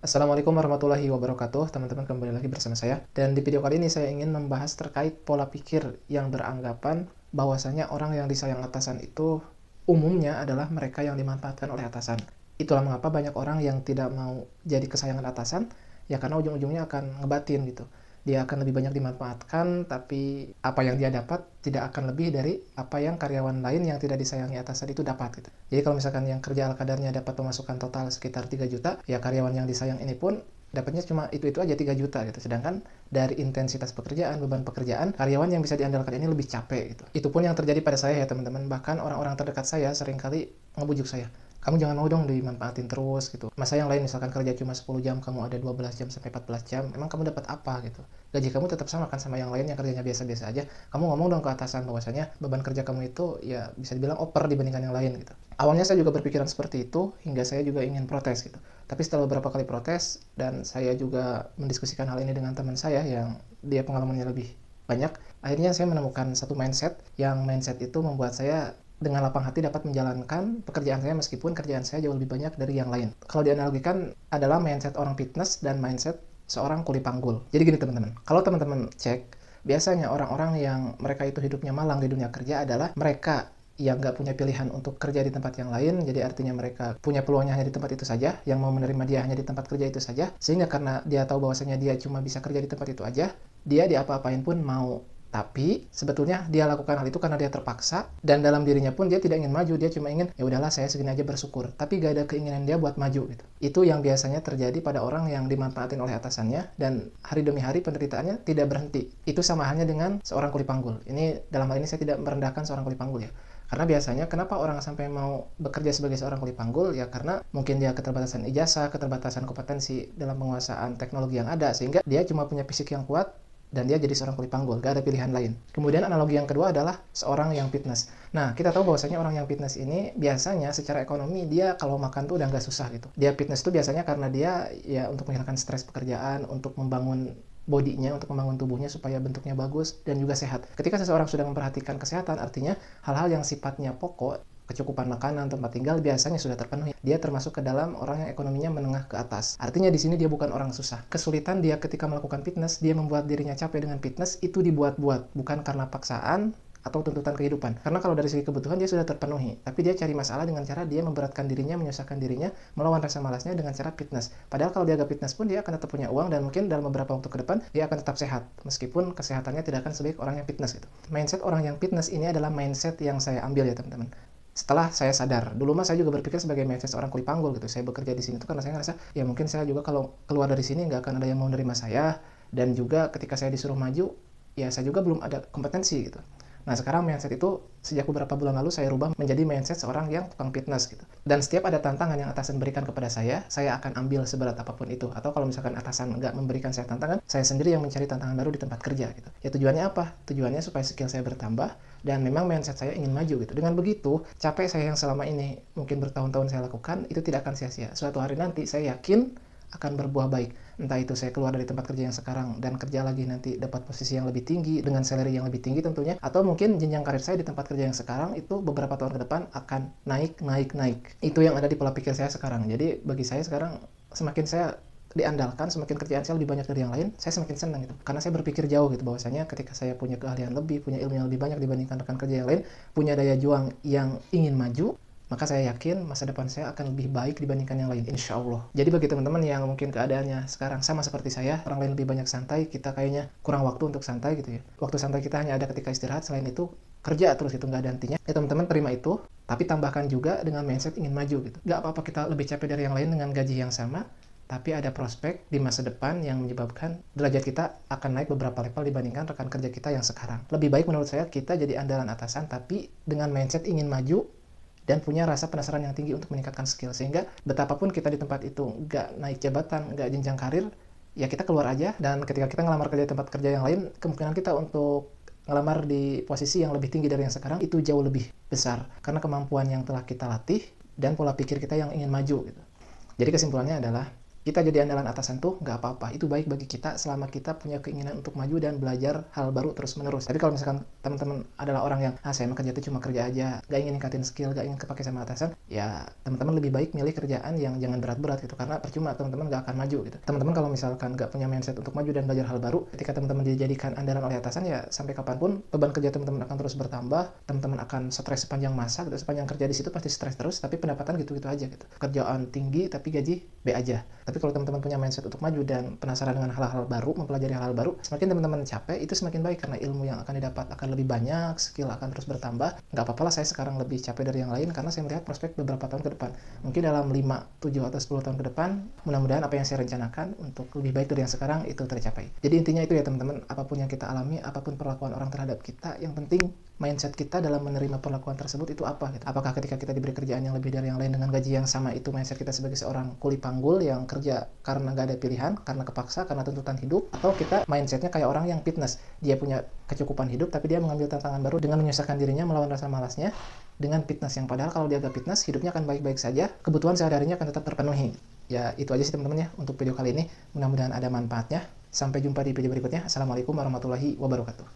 Assalamualaikum warahmatullahi wabarakatuh, teman-teman, kembali lagi bersama saya. Dan di video kali ini saya ingin membahas terkait pola pikir yang beranggapan bahwasanya orang yang disayang atasan itu umumnya adalah mereka yang dimanfaatkan oleh atasan. Itulah mengapa banyak orang yang tidak mau jadi kesayangan atasan, ya karena ujung-ujungnya akan ngebatin gitu. Dia akan lebih banyak dimanfaatkan, tapi apa yang dia dapat tidak akan lebih dari apa yang karyawan lain yang tidak disayangi atasan itu dapat gitu. Jadi kalau misalkan yang kerja ala kadarnya dapat pemasukan total sekitar 3 juta, ya karyawan yang disayang ini pun dapatnya cuma itu aja 3 juta gitu. Sedangkan dari intensitas pekerjaan, beban pekerjaan, karyawan yang bisa diandalkan ini lebih capek gitu. Itu pun yang terjadi pada saya ya teman-teman. Bahkan orang-orang terdekat saya seringkali ngebujuk saya, kamu jangan mau dong dimanfaatin terus gitu. Masa yang lain misalkan kerja cuma 10 jam, kamu ada 12 jam sampai 14 jam, emang kamu dapat apa gitu? Gaji kamu tetap sama kan sama yang lain yang kerjanya biasa-biasa aja. Kamu ngomong dong ke atasan bahwasanya beban kerja kamu itu ya bisa dibilang over dibandingkan yang lain gitu. Awalnya saya juga berpikiran seperti itu, hingga saya juga ingin protes gitu. Tapi setelah beberapa kali protes, dan saya juga mendiskusikan hal ini dengan teman saya yang dia pengalamannya lebih banyak, akhirnya saya menemukan satu mindset, yang mindset itu membuat saya dengan lapang hati dapat menjalankan pekerjaan saya meskipun kerjaan saya jauh lebih banyak dari yang lain. Kalau dianalogikan adalah mindset orang fitness dan mindset seorang kuli panggul. Jadi gini teman-teman, kalau teman-teman cek, biasanya orang-orang yang mereka itu hidupnya malang di dunia kerja adalah mereka yang nggak punya pilihan untuk kerja di tempat yang lain, jadi artinya mereka punya peluangnya hanya di tempat itu saja, yang mau menerima dia hanya di tempat kerja itu saja, sehingga karena dia tahu bahwasanya dia cuma bisa kerja di tempat itu aja, dia diapa-apain pun mau. Tapi sebetulnya dia lakukan hal itu karena dia terpaksa, dan dalam dirinya pun dia tidak ingin maju, dia cuma ingin ya udahlah saya segini aja bersyukur, tapi gak ada keinginan dia buat maju gitu. Itu yang biasanya terjadi pada orang yang dimanfaatin oleh atasannya, dan hari demi hari penderitaannya tidak berhenti. Itu sama halnya dengan seorang kuli panggul. Ini dalam hal ini saya tidak merendahkan seorang kuli panggul ya. Karena biasanya kenapa orang sampai mau bekerja sebagai seorang kuli panggul, ya karena mungkin dia keterbatasan ijazah, keterbatasan kompetensi dalam penguasaan teknologi yang ada, sehingga dia cuma punya fisik yang kuat dan dia jadi seorang kuli panggul, gak ada pilihan lain. Kemudian analogi yang kedua adalah seorang yang fitness. Nah, kita tahu bahwasanya orang yang fitness ini biasanya secara ekonomi dia kalau makan tuh udah nggak susah gitu. Dia fitness tuh biasanya karena dia ya untuk menghilangkan stres pekerjaan, untuk membangun bodinya, untuk membangun tubuhnya supaya bentuknya bagus dan juga sehat. Ketika seseorang sudah memperhatikan kesehatan, artinya hal-hal yang sifatnya pokok, kecukupan makanan, tempat tinggal biasanya sudah terpenuhi. Dia termasuk ke dalam orang yang ekonominya menengah ke atas. Artinya di sini dia bukan orang susah. Kesulitan dia ketika melakukan fitness, dia membuat dirinya capek dengan fitness, itu dibuat-buat, bukan karena paksaan atau tuntutan kehidupan. Karena kalau dari segi kebutuhan dia sudah terpenuhi, tapi dia cari masalah dengan cara dia memberatkan dirinya, menyusahkan dirinya, melawan rasa malasnya dengan cara fitness. Padahal kalau dia agak fitness pun dia akan tetap punya uang, dan mungkin dalam beberapa waktu ke depan dia akan tetap sehat, meskipun kesehatannya tidak akan sebaik orang yang fitness gitu. Mindset orang yang fitness ini adalah mindset yang saya ambil ya teman-teman. Setelah saya sadar, dulu mah saya juga berpikir sebagai mindset seorang kuli panggul gitu. Saya bekerja di sini tuh karena saya ngerasa ya mungkin saya juga kalau keluar dari sini nggak akan ada yang mau menerima saya, dan juga ketika saya disuruh maju ya saya juga belum ada kompetensi gitu. Nah sekarang mindset itu sejak beberapa bulan lalu saya rubah menjadi mindset seorang yang tukang fitness gitu. Dan setiap ada tantangan yang atasan berikan kepada saya akan ambil seberat apapun itu. Atau kalau misalkan atasan nggak memberikan saya tantangan, saya sendiri yang mencari tantangan baru di tempat kerja gitu. Ya tujuannya apa? Tujuannya supaya skill saya bertambah, dan memang mindset saya ingin maju gitu. Dengan begitu, capek saya yang selama ini mungkin bertahun-tahun saya lakukan, itu tidak akan sia-sia. Suatu hari nanti saya yakin akan berbuah baik. Entah itu saya keluar dari tempat kerja yang sekarang dan kerja lagi nanti dapat posisi yang lebih tinggi dengan salary yang lebih tinggi tentunya, atau mungkin jenjang karir saya di tempat kerja yang sekarang itu beberapa tahun ke depan akan naik. Itu yang ada di pola pikir saya sekarang. Jadi bagi saya sekarang, semakin saya diandalkan, semakin kerjaan saya lebih banyak dari yang lain, saya semakin senang gitu. Karena saya berpikir jauh gitu, bahwasanya ketika saya punya keahlian lebih, punya ilmu yang lebih banyak dibandingkan rekan kerja yang lain, punya daya juang yang ingin maju, maka saya yakin masa depan saya akan lebih baik dibandingkan yang lain, insya Allah. Jadi bagi teman-teman yang mungkin keadaannya sekarang sama seperti saya, orang lain lebih banyak santai, kita kayaknya kurang waktu untuk santai gitu ya. Waktu santai kita hanya ada ketika istirahat, selain itu kerja terus, itu nggak ada hentinya. Ya teman-teman terima itu, tapi tambahkan juga dengan mindset ingin maju gitu. Nggak apa-apa kita lebih capek dari yang lain dengan gaji yang sama, tapi ada prospek di masa depan yang menyebabkan derajat kita akan naik beberapa level dibandingkan rekan kerja kita yang sekarang. Lebih baik menurut saya kita jadi andalan atasan, tapi dengan mindset ingin maju dan punya rasa penasaran yang tinggi untuk meningkatkan skill, sehingga betapapun kita di tempat itu nggak naik jabatan, nggak jenjang karir, ya kita keluar aja, dan ketika kita ngelamar kerja di tempat kerja yang lain, kemungkinan kita untuk ngelamar di posisi yang lebih tinggi dari yang sekarang itu jauh lebih besar, karena kemampuan yang telah kita latih dan pola pikir kita yang ingin maju gitu. Jadi kesimpulannya adalah kita jadi andalan atasan tuh nggak apa-apa. Itu baik bagi kita selama kita punya keinginan untuk maju dan belajar hal baru terus-menerus. Tapi kalau misalkan teman-teman adalah orang yang, saya mah kerja itu cuma kerja aja, nggak ingin ningkatin skill, nggak ingin kepake sama atasan, ya teman-teman lebih baik milih kerjaan yang jangan berat-berat gitu. Karena percuma teman-teman nggak akan maju gitu. Teman-teman kalau misalkan nggak punya mindset untuk maju dan belajar hal baru, ketika teman-teman dijadikan andalan oleh atasan, ya sampai kapanpun beban kerja teman-teman akan terus bertambah, teman-teman akan stres sepanjang masa gitu. Sepanjang kerja di situ pasti stres terus, tapi pendapatan gitu-gitu aja gitu. Kerjaan tinggi tapi gaji B aja. Tapi kalau teman-teman punya mindset untuk maju dan penasaran dengan hal-hal baru, mempelajari hal-hal baru, semakin teman-teman capek, itu semakin baik karena ilmu yang akan didapat akan lebih banyak, skill akan terus bertambah. Nggak apa-apa lah saya sekarang lebih capek dari yang lain karena saya melihat prospek beberapa tahun ke depan. Mungkin dalam 5, 7, atau 10 tahun ke depan, mudah-mudahan apa yang saya rencanakan untuk lebih baik dari yang sekarang itu tercapai. Jadi intinya itu ya teman-teman, apapun yang kita alami, apapun perlakuan orang terhadap kita, yang penting mindset kita dalam menerima perlakuan tersebut itu apa gitu. Apakah ketika kita diberi kerjaan yang lebih dari yang lain dengan gaji yang sama, itu mindset kita sebagai seorang kuli panggul yang kerja karena gak ada pilihan, karena kepaksa, karena tuntutan hidup, atau kita mindsetnya kayak orang yang fitness, dia punya kecukupan hidup tapi dia mengambil tantangan baru dengan menyusahkan dirinya melawan rasa malasnya dengan fitness, yang padahal kalau dia gak fitness hidupnya akan baik-baik saja, kebutuhan sehari-harinya akan tetap terpenuhi. Ya itu aja sih teman-teman ya untuk video kali ini, mudah-mudahan ada manfaatnya. Sampai jumpa di video berikutnya. Assalamualaikum warahmatullahi wabarakatuh.